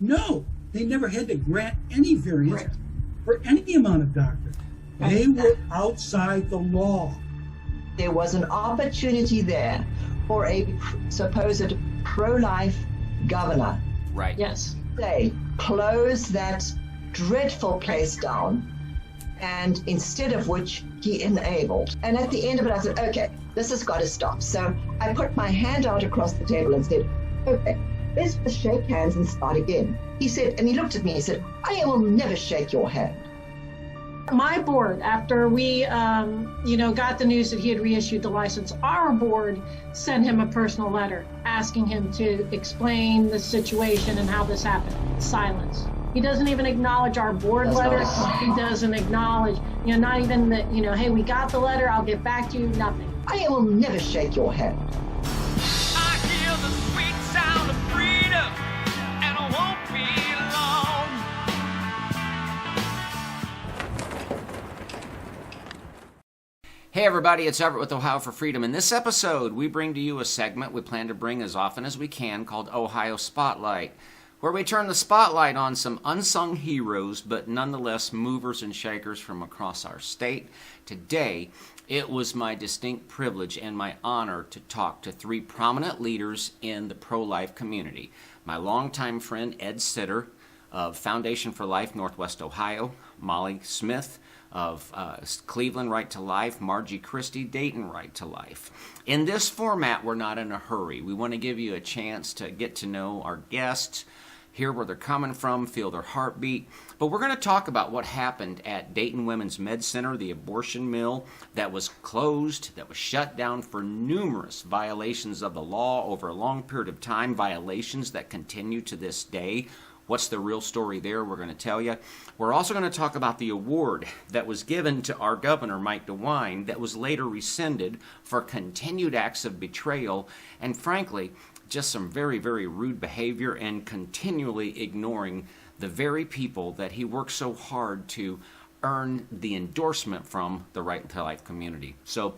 No, they never had to grant any variance for any amount of doctors. They were outside the law. There was an opportunity there for a supposed pro-life governor. Right. Yes. Say, close that dreadful place down, and instead of which he enabled. And at the end of it, I said, okay, this has got to stop. So I put my hand out across the table and said, okay, let's just shake hands and start again. He said, and he looked at me, he said, I will never shake your hand. My board, after we, got the news that he had reissued the license, our board sent him a personal letter asking him to explain the situation and how this happened. Silence. He doesn't even acknowledge our board letter. He doesn't acknowledge, not even that, hey, we got the letter, I'll get back to you, nothing. I will never shake your hand. I hear the sweet sound of freedom, and I won't be long. Hey everybody, it's Everett with Ohio for Freedom. In this episode, we bring to you a segment we plan to bring as often as we can called Ohio Spotlight, where we turn the spotlight on some unsung heroes, but nonetheless movers and shakers from across our state. Today, it was my distinct privilege and my honor to talk to three prominent leaders in the pro-life community. My longtime friend Ed Sitter of Foundation for Life, Northwest Ohio, Molly Smith of Cleveland Right to Life, Margie Christie, Dayton Right to Life. In this format, we're not in a hurry. We want to give you a chance to get to know our guests, hear where they're coming from, feel their heartbeat. But we're going to talk about what happened at Dayton Women's Med Center, the abortion mill that was closed, that was shut down for numerous violations of the law over a long period of time, violations that continue to this day. What's the real story there? We're going to tell you. We're also going to talk about the award that was given to our governor, Mike Dewine, that was later rescinded for continued acts of betrayal and, frankly, just some very, very rude behavior and continually ignoring the very people that he worked so hard to earn the endorsement from the Right to Life community. So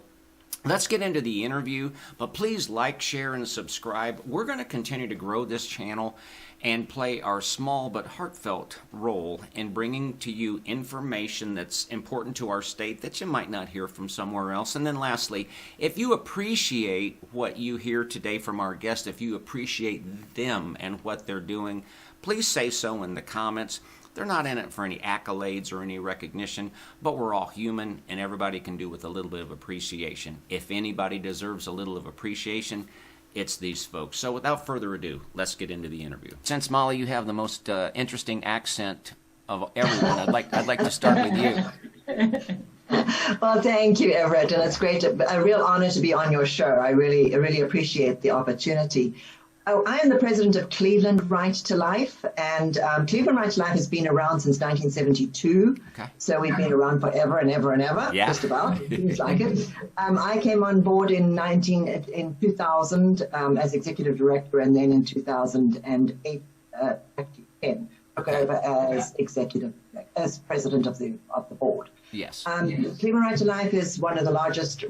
let's get into the interview, but please like, share, and subscribe. We're going to continue to grow this channel and play our small but heartfelt role in bringing to you information that's important to our state that you might not hear from somewhere else. And then lastly, if you appreciate what you hear today from our guests, if you appreciate them and what they're doing, please say so in the comments. They're not in it for any accolades or any recognition, but we're all human and everybody can do with a little bit of appreciation. If anybody deserves a little of appreciation, it's these folks. So without further ado, let's get into the interview. Since Molly, you have the most interesting accent of everyone, I'd like to start with you. Well, thank you, Everett, and it's great. A real honor to be on your show. I really appreciate the opportunity. I am the president of Cleveland Right to Life, and Cleveland Right to Life has been around since 1972. Okay. So we've been around forever and ever and ever, just about. Seems like it. I came on board in 2000 as executive director, and then in 2008, took over as president of the board. Yes. Cleveland Right to Life is one of the largest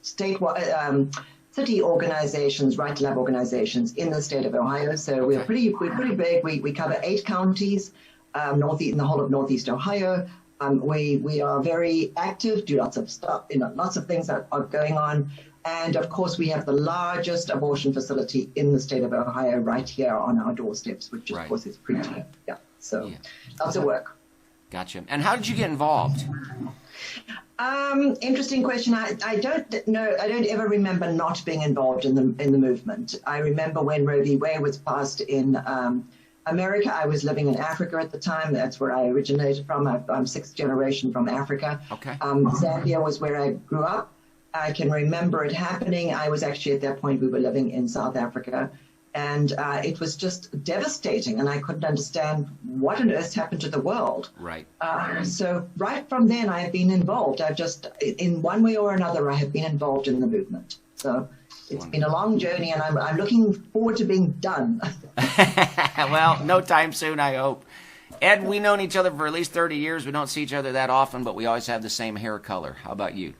statewide. City organizations, right to life organizations in the state of Ohio. So we're pretty big. We cover 8 counties, in the whole of Northeast Ohio. We are very active, do lots of stuff, lots of things are going on. And of course, we have the largest abortion facility in the state of Ohio right here on our doorsteps, which of course is pretty, lots of work. Gotcha. And how did you get involved? Interesting question. I don't know. I don't ever remember not being involved in the movement. I remember when Roe v. Wade was passed in America. I was living in Africa at the time. That's where I originated from. I'm 6th generation from Africa. Okay. Zambia was where I grew up. I can remember it happening. I was actually at that point, we were living in South Africa. And it was just devastating, and I couldn't understand what on earth happened to the world. Right. So right from then, I have been involved. I've just, in one way or another, I have been involved in the movement. So it's been a long journey, and I'm looking forward to being done. Well, no time soon, I hope. Ed, we've known each other for at least 30 years. We don't see each other that often, but we always have the same hair color. How about you?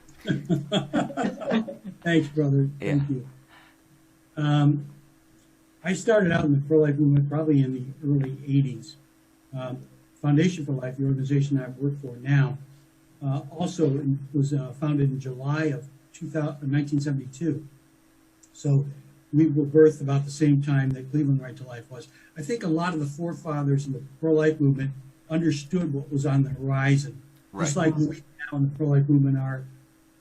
Thanks, brother. Yeah. Thank you. I started out in the pro-life movement probably in the early 80s. Foundation for Life, the organization I work for now, also was founded in July of 1972. So we were birthed about the same time that Cleveland Right to Life was. I think a lot of the forefathers in the pro-life movement understood what was on the horizon. Right. Just like we now in the pro-life movement are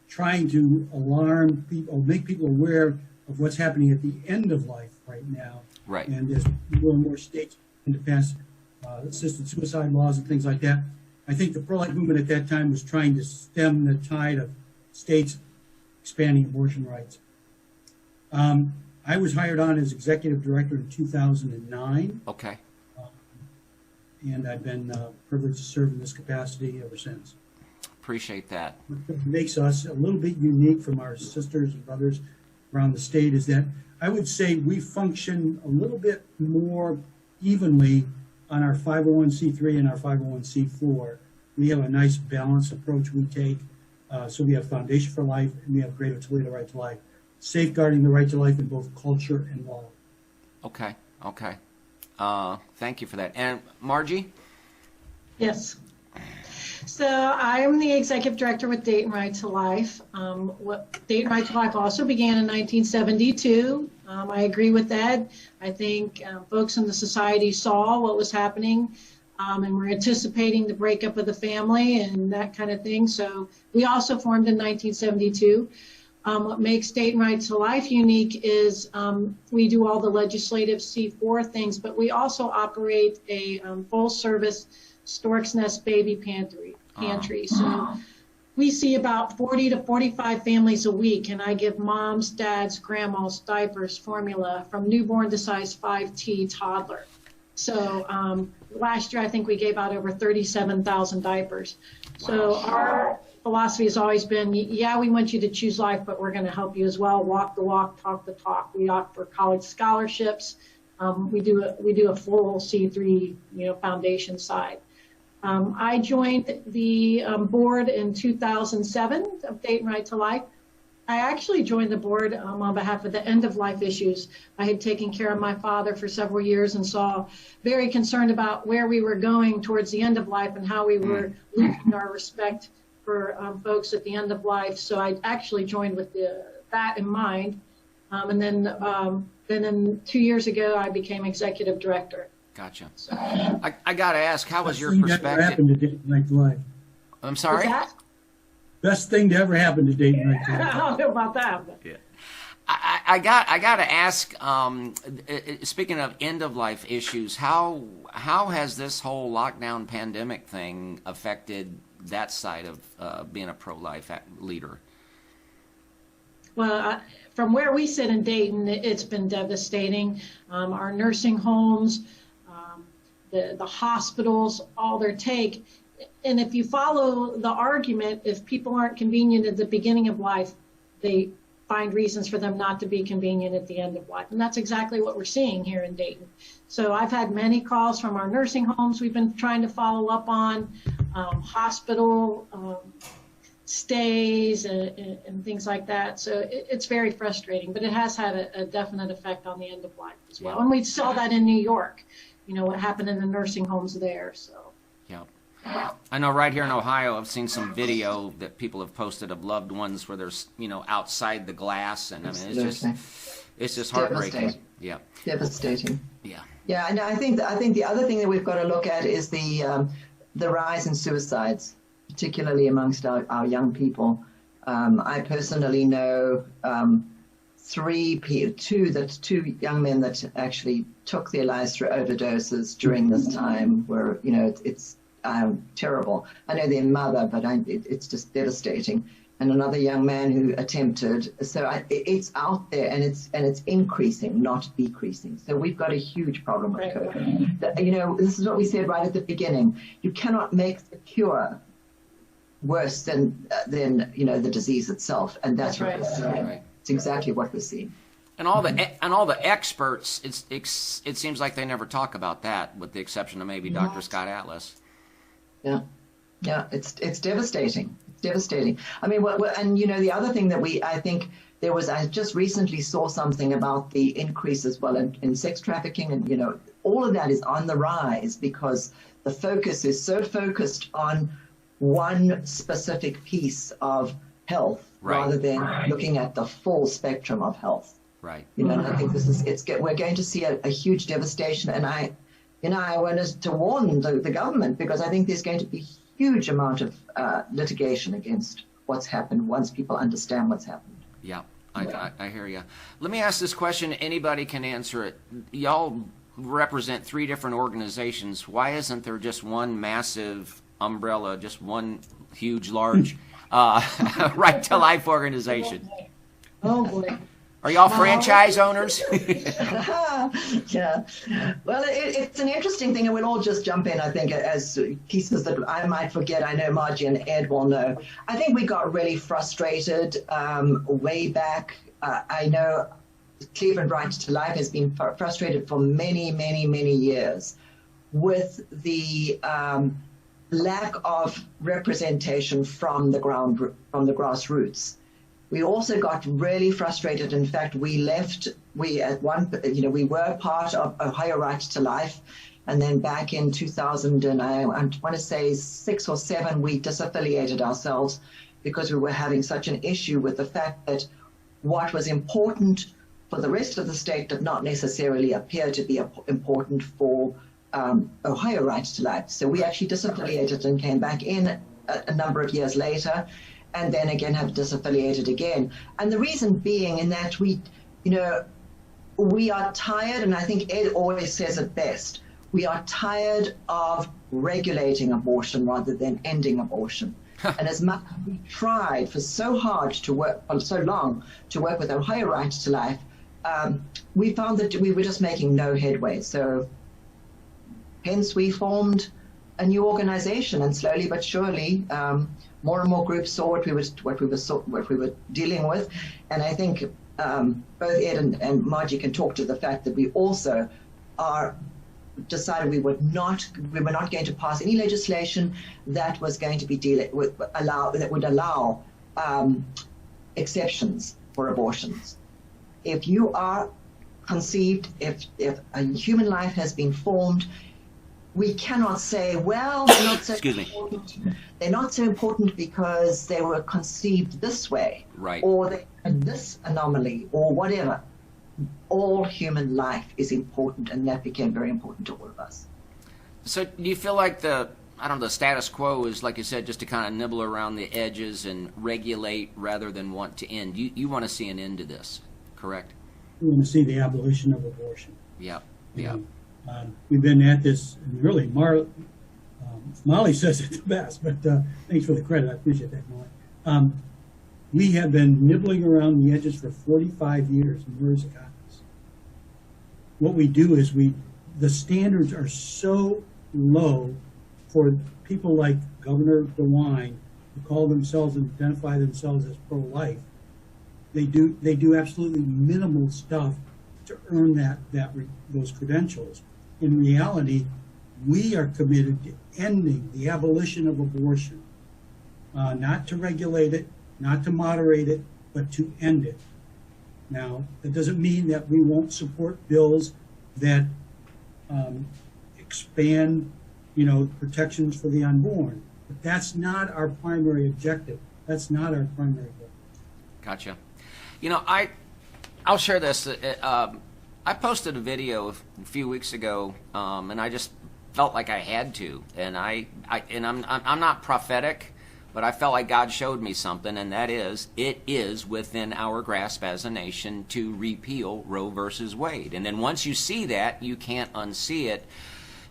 trying to alarm people, make people aware of what's happening at the end of life right now. Right. And there's more and more states to pass assisted suicide laws and things like that. I think the pro-life movement at that time was trying to stem the tide of states expanding abortion rights. I was hired on as executive director in 2009. Okay. And I've been privileged to serve in this capacity ever since. Appreciate that. What makes us a little bit unique from our sisters and brothers around the state is that I would say we function a little bit more evenly on our 501c3 and our 501c4. We have a nice balanced approach we take. So we have Foundation for Life and we have Greater Toledo Right to Life, safeguarding the right to life in both culture and law. Okay. Thank you for that. And Margie? Yes. So I'm the executive director with Dayton Right to Life. Dayton Right to Life also began in 1972. I agree with that. I think folks in the society saw what was happening and were anticipating the breakup of the family and that kind of thing. So we also formed in 1972. What makes Dayton Right to Life unique is we do all the legislative C4 things, but we also operate a full-service Stork's Nest baby pantry. So we see about 40 to 45 families a week, and I give moms, dads, grandmas diapers, formula from newborn to size 5T toddler. So last year I think we gave out over 37,000 diapers. So our philosophy has always been, yeah, we want you to choose life, but we're going to help you as well. Walk the walk, talk the talk. We offer college scholarships. We do a full C3, foundation side. I joined the board in 2007 of Dayton Right to Life. I actually joined the board on behalf of the end of life issues. I had taken care of my father for several years and saw very concerned about where we were going towards the end of life and how we were losing our respect for folks at the end of life. So I actually joined with that in mind. And then 2 years ago, I became executive director. Gotcha. So, I got to ask, how was your Best thing to ever happen perspective? to Dayton Right to Life. I'm sorry? What's that? Best thing to ever happen to Dayton Right to Life. I don't know about that. But. Yeah. I got to ask, speaking of end of life issues, how has this whole lockdown pandemic thing affected that side of being a pro-life leader? Well, from where we sit in Dayton, it's been devastating. Our nursing homes, the hospitals, all their take. And if you follow the argument, if people aren't convenient at the beginning of life, they find reasons for them not to be convenient at the end of life. And that's exactly what we're seeing here in Dayton. So I've had many calls from our nursing homes we've been trying to follow up on, hospital stays and things like that. So it's very frustrating, but it has had a definite effect on the end of life as well. And we saw that in New York, what happened in the nursing homes there. So. Yeah. I know right here in Ohio, I've seen some video that people have posted of loved ones where there's, outside the glass, and I mean, it's just heartbreaking. Yeah. Devastating. Yeah. Yeah, and I think the other thing that we've got to look at is the rise in suicides, particularly amongst our young people. I personally know two young men that actually took their lives through overdoses during this time, where it's terrible. I know their mother, but it's just devastating. And another young man who attempted. So it's out there, and it's increasing, not decreasing. So we've got a huge problem with COVID. This is what we said right at the beginning. You cannot make the cure worse than the disease itself, and that's what we're seeing. Right. It's exactly what we're seeing. And all the experts, it seems like they never talk about that, with the exception of maybe Dr. Scott Atlas. Yeah, it's devastating. It's devastating. I mean, and you know, the other thing that I think I just recently saw something about the increase as well in sex trafficking, and you know, all of that is on the rise because the focus is so focused on one specific piece of health rather than looking at the full spectrum of health. Right. You know, and I think we're going to see a huge devastation, and I wanted to warn the government because I think there's going to be a huge amount of litigation against what's happened once people understand what's happened. Yeah, I hear you. Let me ask this question. Anybody can answer it. Y'all represent 3 different organizations. Why isn't there just one massive umbrella, just one huge, large right to life organization? Oh boy. Are y'all franchise owners? Yeah. Well, it's an interesting thing, and we'll all just jump in, I think, as pieces that I might forget. I know Margie and Ed will know. I think we got really frustrated way back. I know Cleveland Right to Life has been frustrated for many, many, many years with the lack of representation from the grassroots. We also got really frustrated. In fact, we were part of Ohio Right to Life. And then back in 2000, and I want to say 6 or 7, we disaffiliated ourselves because we were having such an issue with the fact that what was important for the rest of the state did not necessarily appear to be important for Ohio Right to Life. So we actually disaffiliated and came back in a number of years later, and then again have disaffiliated again. And the reason being in that we are tired, and I think Ed always says it best, we are tired of regulating abortion rather than ending abortion. And as much as we tried for so long to work with Ohio Right to Life, we found that we were just making no headway. So hence we formed a new organization, and slowly but surely, more and more groups saw what we were dealing with, and I think both Ed and Margie can talk to the fact that we also decided we were not going to pass any legislation that was going to be that would allow exceptions for abortions. If you are conceived, if a human life has been formed, we cannot say, well, they're not so important. They're not so important because they were conceived this way, right, or they had this anomaly, or whatever. All human life is important, and that became very important to all of us. So do you feel like the status quo is, like you said, just to kind of nibble around the edges and regulate rather than want to end? You want to see an end to this, correct? We want to see the abolition of abortion. Yeah. We've been at this, and really, Molly says it the best, but thanks for the credit. I appreciate that, Molly. We have been nibbling around the edges for 45 years, and where's it gotten us? What we do is the standards are so low for people like Governor Dewine, who call themselves and identify themselves as pro-life. They do absolutely minimal stuff to earn those credentials. In reality, we are committed to ending the abolition of abortion, not to regulate it, not to moderate it, but to end it. Now, that doesn't mean that we won't support bills that expand, protections for the unborn. But that's not our primary objective. That's not our primary goal. Gotcha. I'll share this. I posted a video a few weeks ago, and I just felt like I had to. And I'm not prophetic, but I felt like God showed me something, and that is, it is within our grasp as a nation to repeal Roe versus Wade. And then once you see that, you can't unsee it.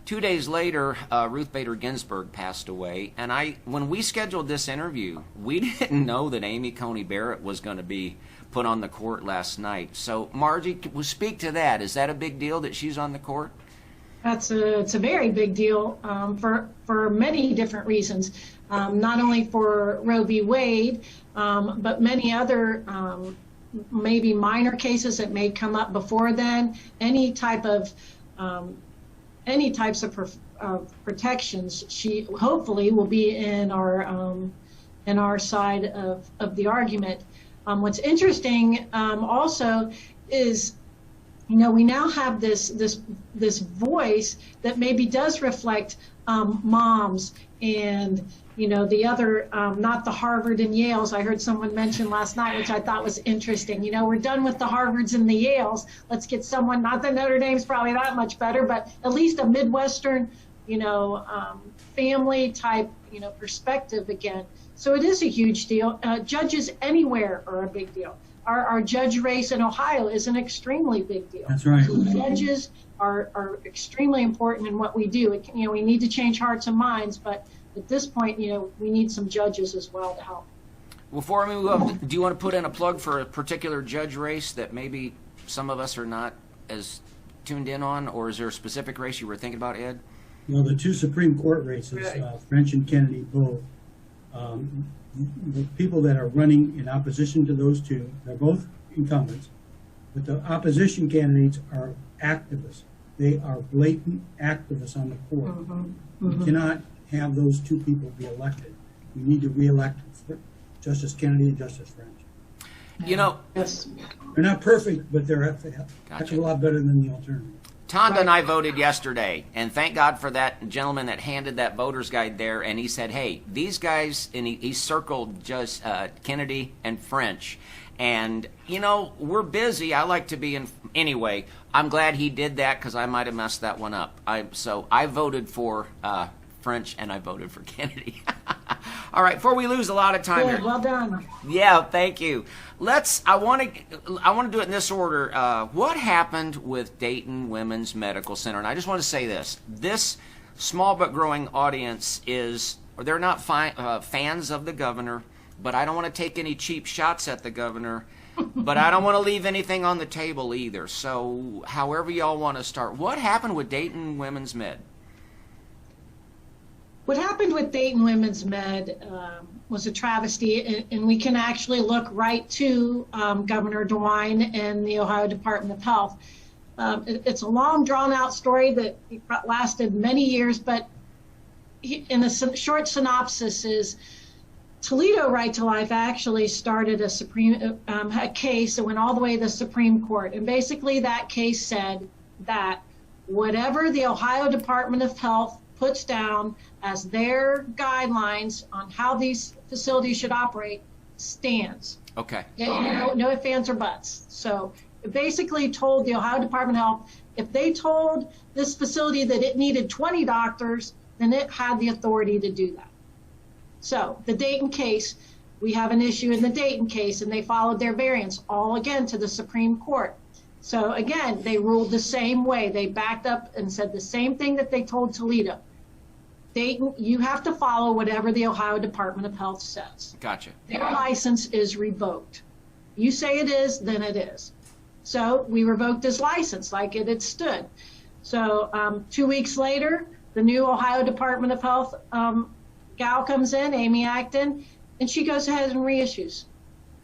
2 days later, Ruth Bader Ginsburg passed away, and when we scheduled this interview, we didn't know that Amy Coney Barrett was going to be put on the court last night. So, Margie, speak to that. Is that a big deal that she's on the court? It's a very big deal for many different reasons. Not only for Roe v. Wade, but many other maybe minor cases that may come up before then. Any types of protections, she hopefully will be in our and our side of the argument. What's interesting also is, we now have this voice that maybe does reflect moms and the other, not the Harvard and Yales. I heard someone mention last night, which I thought was interesting. We're done with the Harvards and the Yales. Let's get someone, not that Notre Dame's probably that much better, but at least a Midwestern, family type, perspective again. So it is a huge deal. Judges anywhere are a big deal. Our judge race in Ohio is an extremely big deal. That's right. So judges are extremly important in what we do. We need to change hearts and minds, but at this point, we need some judges as well to help. Before we move on, do you want to put in a plug for a particular judge race that maybe some of us are not as tuned in on, or is there a specific race you were thinking about, Ed? Well, the two Supreme Court races, French and Kennedy both, the people that are running in opposition to those two, they're both incumbents, but the opposition candidates are activists. They are blatant activists on the court. We cannot have those two people be elected. We need to re-elect Justice Kennedy and Justice French. Yes. They're not perfect, but they're a lot better than the alternative. Tonda and I voted yesterday, and thank God for that gentleman that handed that voter's guide there, and he said, hey, these guys, and he circled just Kennedy and French, and, we're busy. I like to be in, anyway, I'm glad he did that because I might have messed that one up. So I voted for French, and I voted for Kennedy. All right, before we lose a lot of time Good, here. well done. Yeah, thank you. I want to do it in this order. What happened with Dayton Women's Medical Center? And I just want to say this small but growing audience they're not fans of the governor, but I don't want to take any cheap shots at the governor, but I don't want to leave anything on the table either. So however y'all want to start, what happened with Dayton Women's Med? What happened with Dayton Women's Med was a travesty, and we can actually look right to Governor Dewine and the Ohio Department of Health. It's a long, drawn-out story that lasted many years, but in a short synopsis is Toledo Right to Life actually started a case that went all the way to the Supreme Court, and basically that case said that whatever the Ohio Department of Health puts down as their guidelines on how these facilities should operate stands. Okay. No ifs, ands, or buts. So it basically told the Ohio Department of Health, if they told this facility that it needed 20 doctors, then it had the authority to do that. So the Dayton case, we have an issue in the Dayton case, and they followed their variance all again to the Supreme Court. So again, they ruled the same way. They backed up and said the same thing that they told Toledo. Dayton, you have to follow whatever the Ohio Department of Health says. Gotcha. Their license is revoked. You say it is, then it is. So we revoked his license like it had stood. So 2 weeks later, the new Ohio Department of Health gal comes in, Amy Acton, and she goes ahead and reissues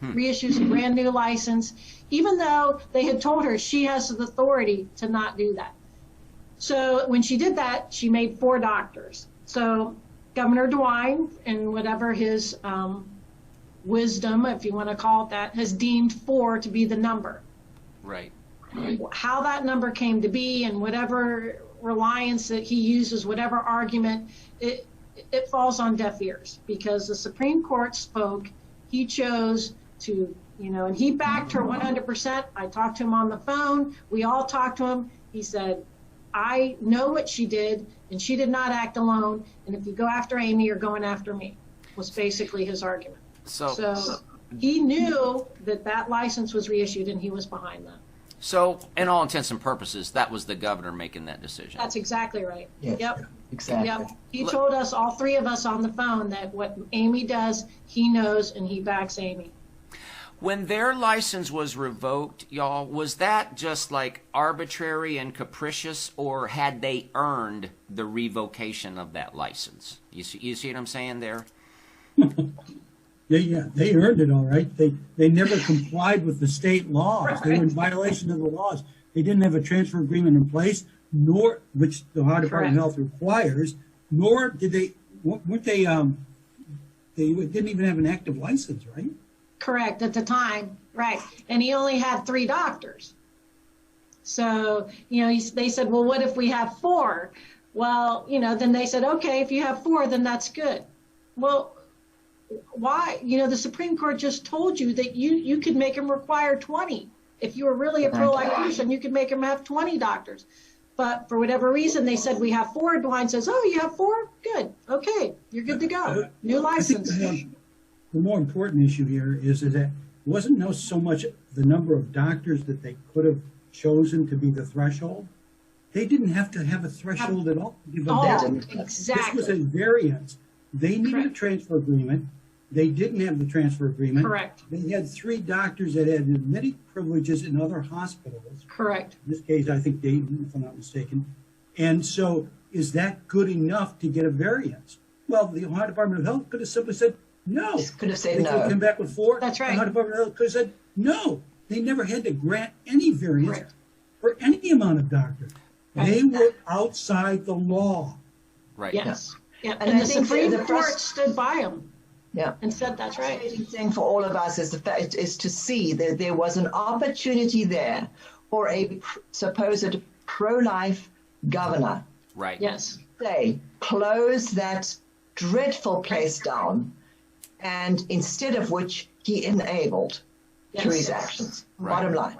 a brand new license, even though they had told her she has the authority to not do that. So when she did that, she made 4 doctors. So Governor Dewine, and whatever his wisdom, if you want to call it that, has deemed 4 to be the number. Right. How that number came to be and whatever reliance that he uses, whatever argument, it falls on deaf ears because the Supreme Court spoke. He chose to, and he backed her 100%. I talked to him on the phone. We all talked to him. He said, I know what she did, and she did not act alone. And if you go after Amy, you're going after me, was basically his argument. So he knew that license was reissued, and he was behind that. So, in all intents and purposes, that was the governor making that decision. That's exactly right. Yes, Yep. exactly. Yep. He told us, all 3 of us on the phone, that what Amy does, he knows, and he backs Amy. When their license was revoked, y'all, was that just like arbitrary and capricious, or had they earned the revocation of that license? You see what I'm saying there? They earned it all right. They never complied with the state laws. They were in violation of the laws. They didn't have a transfer agreement in place, which the Ohio Department of Health requires, nor did weren't they They didn't even have an active license, right? Correct, at the time, right. And he only had 3 doctors. So, they said, well, what if we have 4? Well, then they said, okay, if you have 4, then that's good. Well, why? The Supreme Court just told you that you could make them require 20. If you were really a pro-life person, you could make them have 20 doctors. But for whatever reason, they said we have 4. Dewine says, oh, you have 4? Good. Okay, you're good to go. New license. The more important issue here is that it wasn't so much the number of doctors that they could have chosen to be the threshold. They didn't have to have a threshold at all to give them that. Exactly. This was a variance. They needed Correct. a transfer agreement. They didn't have the transfer agreement. Correct. They had 3 doctors that had admitted privileges in other hospitals. Correct. In this case, I think Dayton, if I'm not mistaken. And so is that good enough to get a variance? Well, the Ohio Department of Health could have simply said no. Could have said They no. could have come back with 4. That's right. The Ohio Department of Health could have said no. They never had to grant any variance Correct. for any amount of doctors. Right. They were outside the law. Right. Yes. Yeah. And And I the think Supreme the Court first- stood by him Yeah. and said that's right. Frustrating thing for all of us is the fact is to see that there was an opportunity there for a supposed pro-life governor. Right. Yes. Say, close that dreadful place down, and instead of which he enabled through his actions. Right. Bottom line.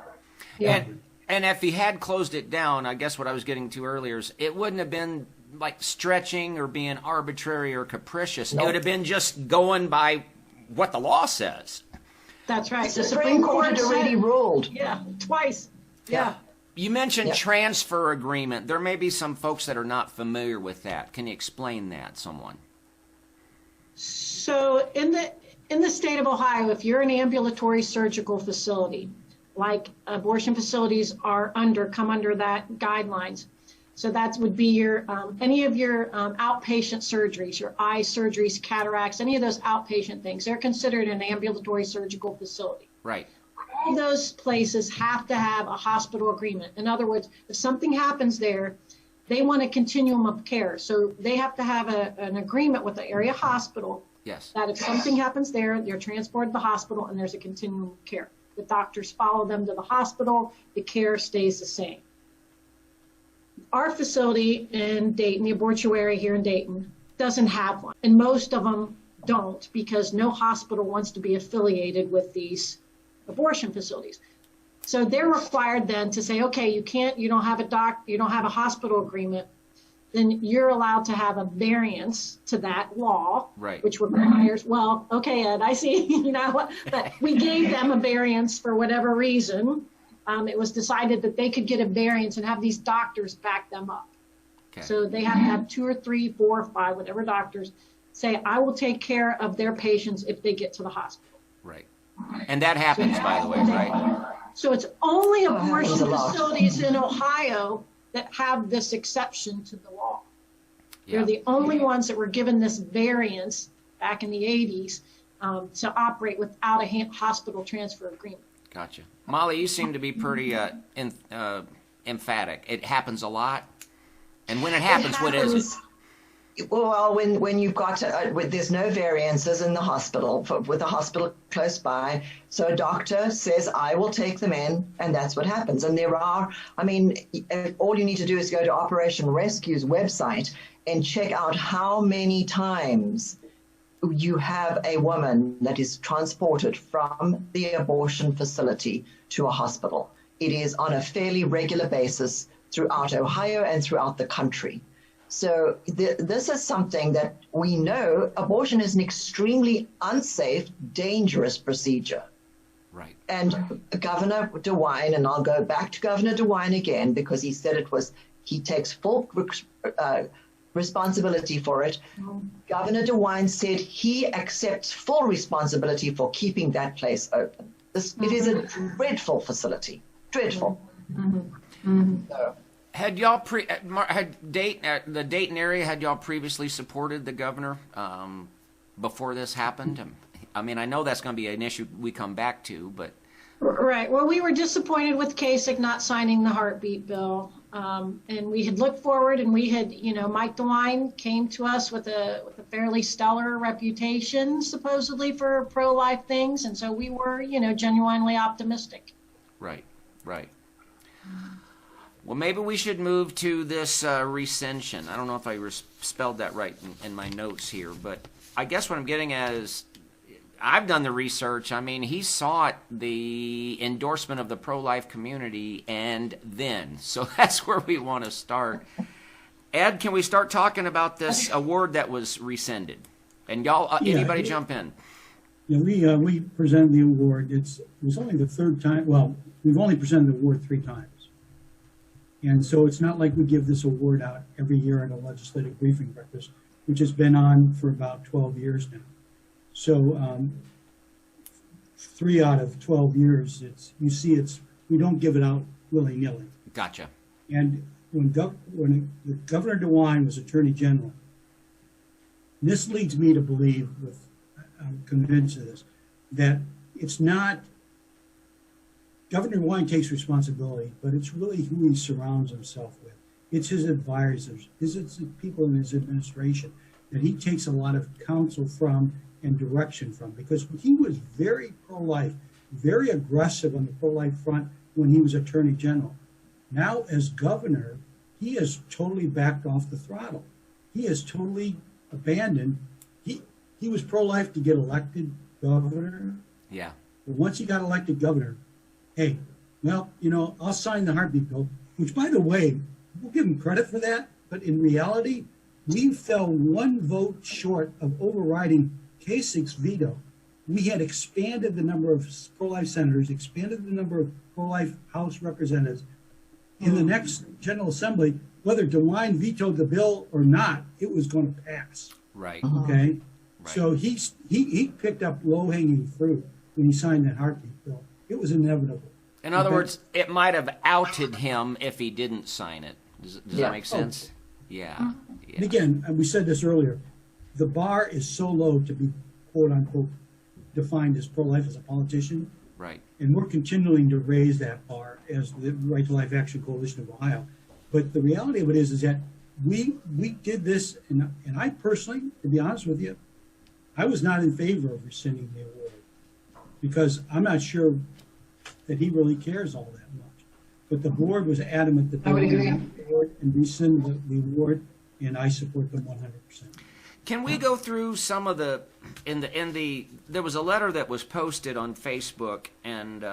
Yeah. And if he had closed it down, I guess what I was getting to earlier is it wouldn't have been like stretching or being arbitrary or capricious. Nope. It would have been just going by what the law says. That's right. The Supreme Court had already ruled. Yeah, twice. Yeah. You mentioned Yeah. transfer agreement. There may be some folks that are not familiar with that. Can you explain that, someone? So in the state of Ohio, if you're an ambulatory surgical facility, like abortion facilities come under that guidelines. So that would be your any of your outpatient surgeries, your eye surgeries, cataracts, any of those outpatient things. They're considered an ambulatory surgical facility. Right. All those places have to have a hospital agreement. In other words, if something happens there, they want a continuum of care. So they have to have an agreement with the area hospital Yes. that if something happens there, they're transported to the hospital and there's a continuum of care. The doctors follow them to the hospital. The care stays the same. Our facility in Dayton, the abortuary here in Dayton, doesn't have one. And most of them don't because no hospital wants to be affiliated with these abortion facilities. So they're required then to say, okay, you don't have a hospital agreement, then you're allowed to have a variance to that law, Right. which requires, well, okay, Ed, I see, but we gave them a variance for whatever reason. It was decided that they could get a variance and have these doctors back them up. Okay. So they have to have 2 or 3, 4 or 5, whatever doctors say, I will take care of their patients if they get to the hospital. Right. And that happens, by the way, right? So it's only happens abortion a lot. facilities in Ohio that have this exception to the law. Yeah. They're the only ones that were given this variance back in the 80s to operate without a hospital transfer agreement. Gotcha. Molly, you seem to be pretty emphatic. It happens a lot. And when it happens, what is it? Well, when you've got there's no variances in the hospital with a hospital close by, so a doctor says, I will take them in, and that's what happens. And all you need to do is go to Operation Rescue's website and check out how many times you have a woman that is transported from the abortion facility to a hospital. It is on a fairly regular basis throughout Ohio and throughout the country. So this is something that we know abortion is an extremely unsafe, dangerous procedure. Right. And Governor Dewine, and I'll go back to Governor Dewine again because he said he takes full responsibility for it. Governor Dewine said he accepts full responsibility for keeping that place open. It is a dreadful facility, dreadful. So, Had y'all the Dayton area, had y'all previously supported the governor before this happened? I mean, I know that's going to be an issue we come back to, but Right. Well, we were disappointed with Kasich not signing the heartbeat bill. And we had looked forward, and we had, Mike Dewine came to us with a fairly stellar reputation, supposedly, for pro-life things. And so we were, genuinely optimistic. Right. Well, maybe we should move to this recension. I don't know if I spelled that right in my notes here, but I guess what I'm getting at is I've done the research. I mean, he sought the endorsement of the pro-life community, and then. So that's where we want to start. Ed, can we start talking about this award that was rescinded? And y'all, anybody jump in? Yeah, we presented the award. It was only the third time. Well, we've only presented the award 3 times. And so it's not like we give this award out every year at a legislative briefing breakfast, which has been on for about 12 years now. So 3 out of 12 years, we don't give it out willy-nilly. Gotcha. And when Governor Dewine was Attorney General, this leads me to believe, I'm convinced of this, that it's not, Governor Dewine takes responsibility, but it's really who he surrounds himself with. It's his advisors, it's the people in his administration that he takes a lot of counsel from and direction from, because he was very pro-life, very aggressive on the pro-life front when he was Attorney General. Now, as governor, he has totally backed off the throttle. He has totally abandoned. He was pro-life to get elected governor. Yeah. But once he got elected governor, hey, well, I'll sign the heartbeat bill, which, by the way, we'll give him credit for that, but in reality, we fell 1 vote short of overriding Kasich's veto. We had expanded the number of pro-life senators, expanded the number of pro-life House representatives. In the next General Assembly, whether DeWine vetoed the bill or not, it was going to pass. Right. Okay? Right. So he picked up low-hanging fruit when he signed that heartbeat bill. It was inevitable. In other words, it might have outed him if he didn't sign it. Does that make sense? Yeah. And again, and we said this earlier, the bar is so low to be, quote unquote, defined as pro-life as a politician. Right. And we're continuing to raise that bar as the Right to Life Action Coalition of Ohio. But the reality of it is that we did this, and I personally, to be honest with you, I was not in favor of rescinding the award because I'm not sure that he really cares all that much. But the board was adamant that they would and rescind the award, and I support them 100%. Can we go through some of there was a letter that was posted on Facebook, and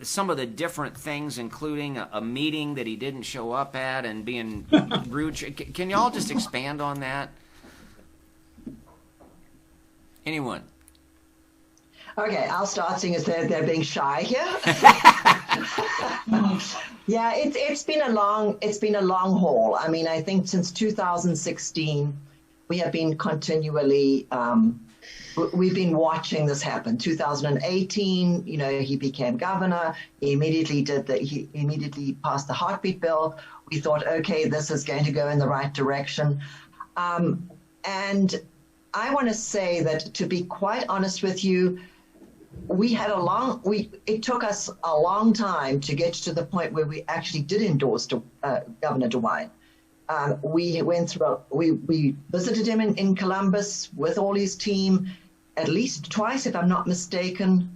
some of the different things, including a meeting that he didn't show up at and being rude. Can y'all just expand on that? Anyone? Okay, I'll start seeing as they're being shy here. Yeah, it's been a long haul. I mean, I think since 2016, we have been continually, we've been watching this happen. 2018, he became governor. He immediately passed the heartbeat bill. We thought, okay, this is going to go in the right direction. And I want to say that, to be quite honest with you, it took us a long time to get to the point where we actually did endorse Governor Dewine. We visited him in Columbus with all his team at least twice, if I'm not mistaken,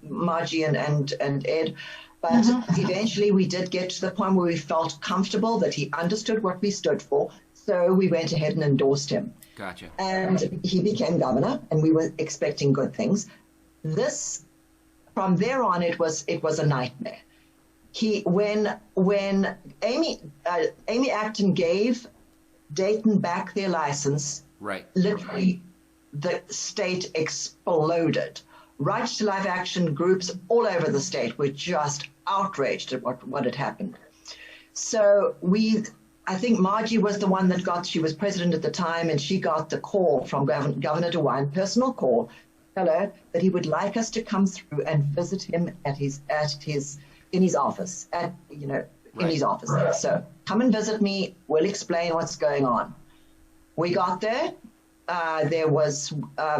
Margie and Ed. But eventually we did get to the point where we felt comfortable that he understood what we stood for. So we went ahead and endorsed him. Gotcha. And he became governor, and we were expecting good things. From there on, it was a nightmare. When Amy Acton gave Dayton back their license, right, literally the state exploded. Right to Life Action groups all over the state were just outraged at what had happened. So I think Margie was the one she was president at the time, and she got the call from Governor Dewine, personal call, that he would like us to come through and visit him in his office, in his office. So come and visit me. We'll explain what's going on. We got there. There was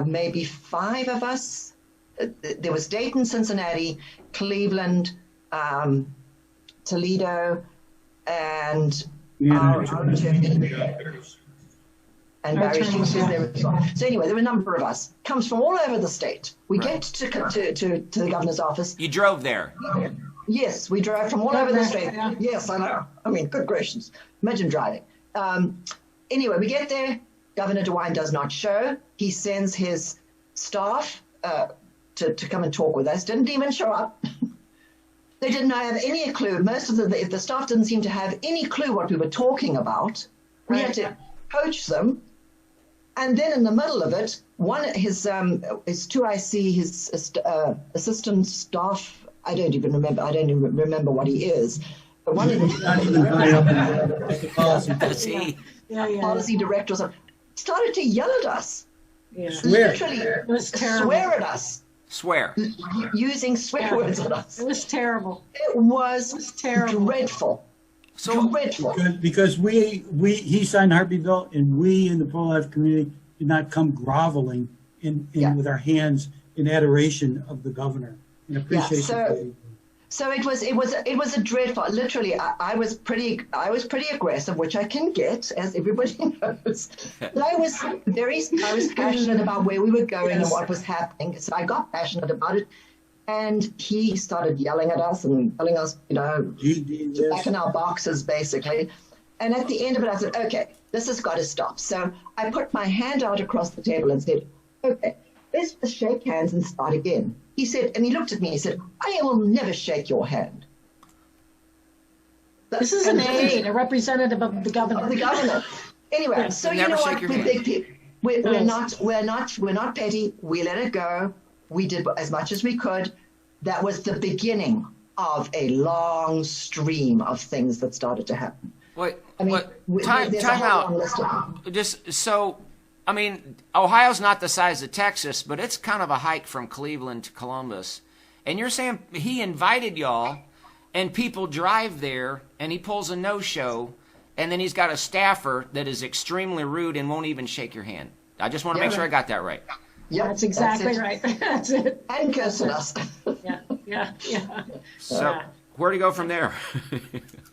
maybe 5 of us. There was Dayton, Cincinnati, Cleveland, Toledo, and Yeah, our no, attorney, and Barry Sheets was there as well. So anyway, there were a number of us. Comes from all over the state. We get to the governor's office. You drove there. Yes, we drove from all over the state. Yeah. Yes, I know. I mean, good gracious. Imagine driving. Anyway, we get there. Governor Dewine does not show. He sends his staff to come and talk with us. Didn't even show up. They didn't have any clue. Most of the staff didn't seem to have any clue what we were talking about. We had to coach them. And then in the middle of it, his 2IC, his assistant staff, I don't even remember what he is. But one of them, not even high up in the policy. policy director or something, started to yell at us. Yeah. Swear. Literally It was terrible. swear at us, Swear. using swear words at us. It was terrible. It was terrible. dreadful. So Dreadful. Because he signed the heartbeat bill, and we in the pro-life community did not come groveling in with our hands in adoration of the governor in appreciation. So it was a dreadful. Literally, I was pretty aggressive, which I can get, as everybody knows. But I was passionate about where we were going and what was happening. So I got passionate about it, and he started yelling at us and telling us, to back in our boxes, basically. And at the end of it, I said, okay, this has got to stop. So I put my hand out across the table and said, okay, let's just shake hands and start again. He said, and he looked at me, he said, I will never shake your hand. This is an aide, a representative of the governor. Of the governor. Anyway, so you know what? We're big people. We're not petty. We let it go. We did as much as we could. That was the beginning of a long stream of things that started to happen. Wait, I mean, time out. Just so, I mean, Ohio's not the size of Texas, but it's kind of a hike from Cleveland to Columbus. And you're saying he invited y'all, and people drive there, and he pulls a no-show, and then he's got a staffer that is extremely rude and won't even shake your hand. I just want to make sure I got that right. Yep, That's exactly right. That's it. And cursing us. Yeah. So where to go from there?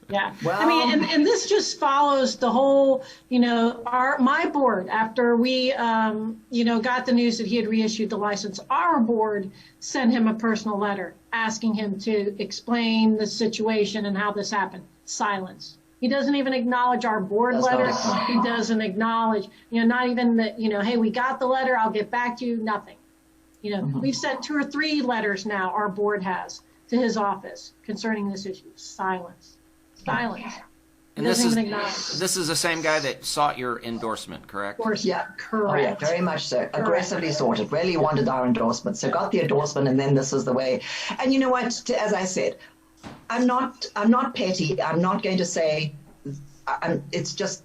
Yeah. Well, I mean, and this just follows the whole, my board, after we, got the news that he had reissued the license, our board sent him a personal letter asking him to explain the situation and how this happened. Silence. He doesn't even acknowledge our board letter. He doesn't acknowledge, not even that, hey, we got the letter, I'll get back to you, nothing. We've sent 2 or 3 letters now, our board has, to his office concerning this issue. Silence. And this is the same guy that sought your endorsement, correct? Yeah, correct. Oh, yeah, very much so. Correct. Aggressively sought it. Really wanted our endorsement. So got the endorsement, and then this is the way. And you know what? As I said, I'm not petty. I'm not going to say. It's just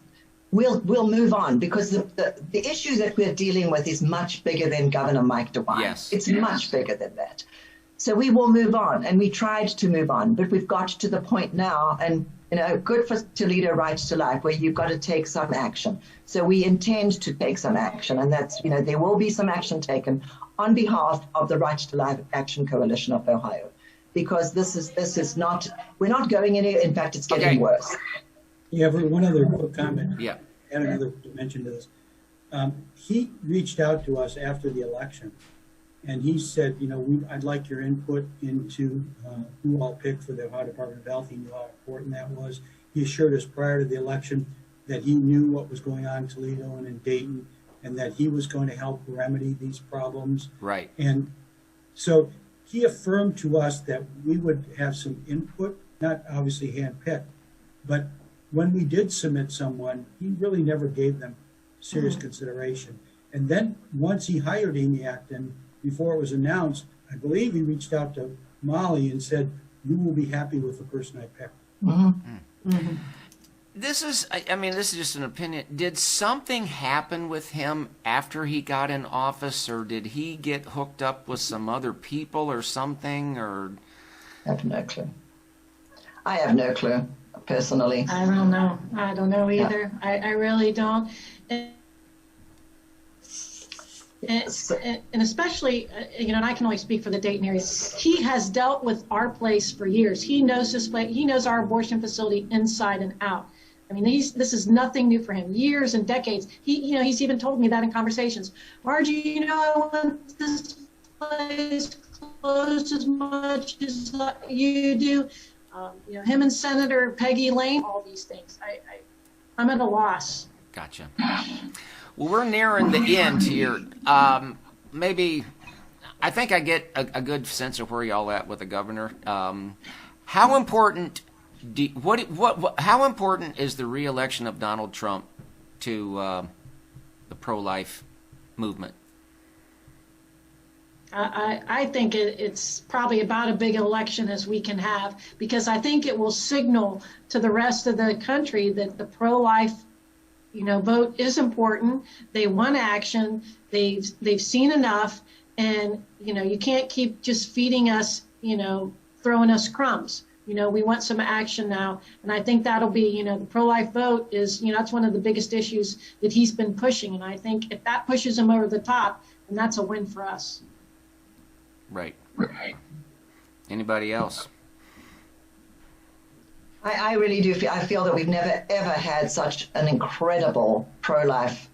we'll move on, because the issue that we're dealing with is much bigger than Governor Mike DeWine. Yes. It's much bigger than that. So we will move on, and we tried to move on, but we've got to the point now, and good for Toledo Right to Life, where you've got to take some action. So we intend to take some action, and that's, there will be some action taken on behalf of the Right to Life Action Coalition of Ohio, because this is not, we're not going anywhere. In fact, it's getting worse. Yeah, but one other quick comment. Yeah. Add another dimension to this. He reached out to us after the election, and he said, I'd like your input into who I'll pick for the Ohio Department of Health. He knew how important that was. He assured us prior to the election that he knew what was going on in Toledo and in Dayton, and that he was going to help remedy these problems. Right. And so he affirmed to us that we would have some input, not obviously handpicked, but when we did submit someone, he really never gave them serious consideration. And then once he hired Amy Acton, before it was announced, I believe he reached out to Molly and said, you will be happy with the person I picked. Mm-hmm. Mm-hmm. This is just an opinion. Did something happen with him after he got in office, or did he get hooked up with some other people or something? Or I have no clue. I have no clue, personally. I don't know. I don't know either. I really don't. And especially, and I can only speak for the Dayton area, he has dealt with our place for years. He knows this place, he knows our abortion facility inside and out. I mean, this is nothing new for him. Years and decades. He's even told me that in conversations. Margie, I want this place closed as much as you do. Him and Senator Peggy Lane, all these things. I'm at a loss. Gotcha. Well, we're nearing the end here. Maybe, I think I get a good sense of where y'all at with the governor. How important? How important is the re-election of Donald Trump to the pro-life movement? I think it's probably about a big election as we can have, because I think it will signal to the rest of the country that the pro-life, vote is important. They want action. They've seen enough, and you can't keep just feeding us, throwing us crumbs. We want some action now, and I think that'll be, the pro-life vote is, that's one of the biggest issues that he's been pushing, and I think if that pushes him over the top, then that's a win for us. Right. Anybody else? I really do feel. I feel that we've never ever had such an incredible pro-life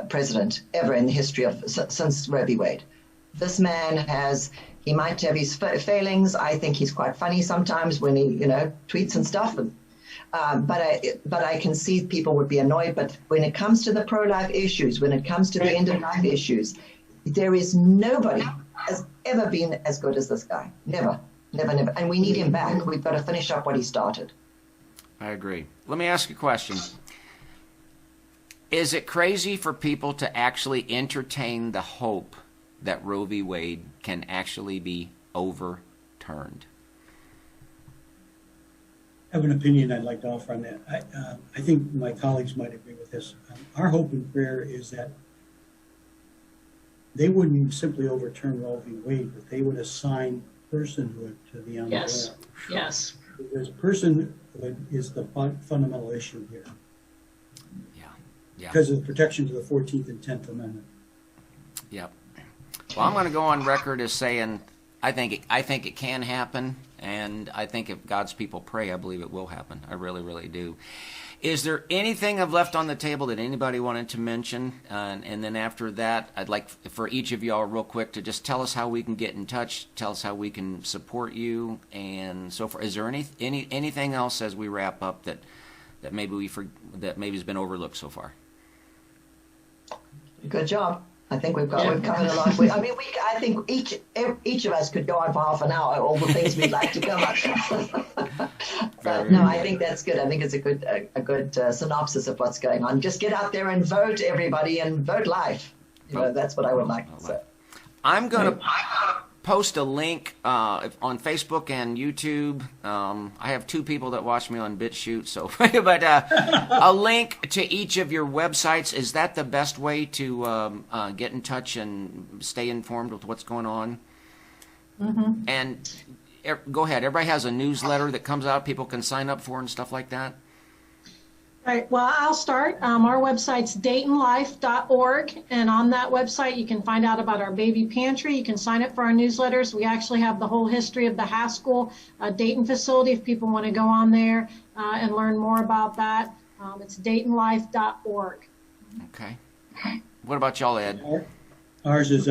president ever in the history of since Roe v. Wade. This man he might have his failings. I think he's quite funny sometimes when he, tweets and stuff. But I can see people would be annoyed. But when it comes to the pro-life issues, when it comes to the end of life issues, there is nobody has ever been as good as this guy. Never. And we need him back. We've got to finish up what he started. I agree. Let me ask you a question. Is it crazy for people to actually entertain the hope that Roe v. Wade can actually be overturned? I have an opinion I'd like to offer on that. I think my colleagues might agree with this. Our hope and prayer is that they wouldn't simply overturn Roe v. Wade, but they would assign personhood to the unborn. Yes. Because personhood is the fundamental issue here. Yeah. Because of the protection to the 14th and 10th Amendment. Yep. Well, I'm going to go on record as saying I think it can happen, and I think if God's people pray, I believe it will happen. I really, really do. Is there anything I've left on the table that anybody wanted to mention? And then after that, I'd like for each of y'all real quick to just tell us how we can get in touch, tell us how we can support you, and so forth. Is there anything else as we wrap up that maybe has been overlooked so far? Good job. I think we've covered a lot. I think each of us could go on for half an hour, all the things we'd like to cover. But no, I think that's good. I think it's a good synopsis of what's going on. Just get out there and vote, everybody, and vote life. That's what I would like to say. I'm going to post a link on Facebook and YouTube. I have 2 people that watch me on BitChute, so but a link to each of your websites. Is that the best way to get in touch and stay informed with what's going on? Mm-hmm. And go ahead. Everybody has a newsletter that comes out people can sign up for and stuff like that. All right, well, I'll start. Our website's DaytonLife.org, and on that website you can find out about our baby pantry. You can sign up for our newsletters. We actually have the whole history of the Haskell Dayton facility if people want to go on there and learn more about that. It's DaytonLife.org. Okay. What about y'all, Ed? Ours is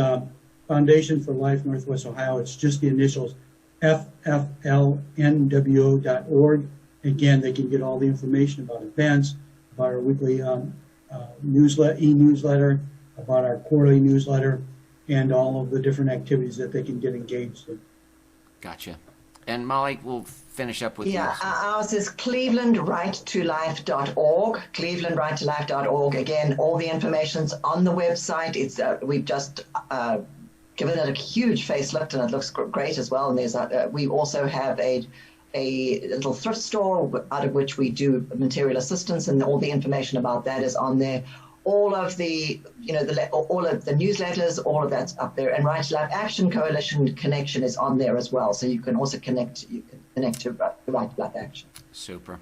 Foundation for Life Northwest Ohio. It's just the initials, FFLNWO.org. Again, they can get all the information about events, about our weekly e-newsletter, about our quarterly newsletter, and all of the different activities that they can get engaged in. Gotcha. And Molly, we'll finish up with you. Ours is clevelandrighttolife.org, clevelandrighttolife.org. Again, all the information's on the website. It's we've just given it a huge facelift, and it looks great as well. And there's we also have a little thrift store out of which we do material assistance, and all the information about that is on there. All of the, all of the newsletters, all of that's up there. And Right to Life Action Coalition connection is on there as well. So you can also connect to Right to Life Action. Super.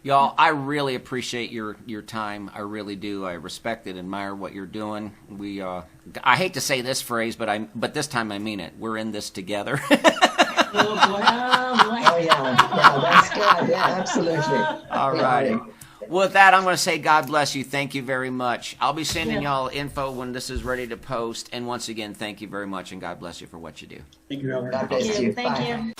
Y'all, I really appreciate your time. I really do. I respect and admire what you're doing. I hate to say this phrase, but this time I mean it. We're in this together. Oh, boy. Oh yeah, that's good. Yeah, absolutely. All righty. Well, with that, I'm going to say God bless you. Thank you very much. I'll be sending y'all info when this is ready to post. And once again, thank you very much, and God bless you for what you do. Thank you, Albert. God bless you. Thank Bye. you.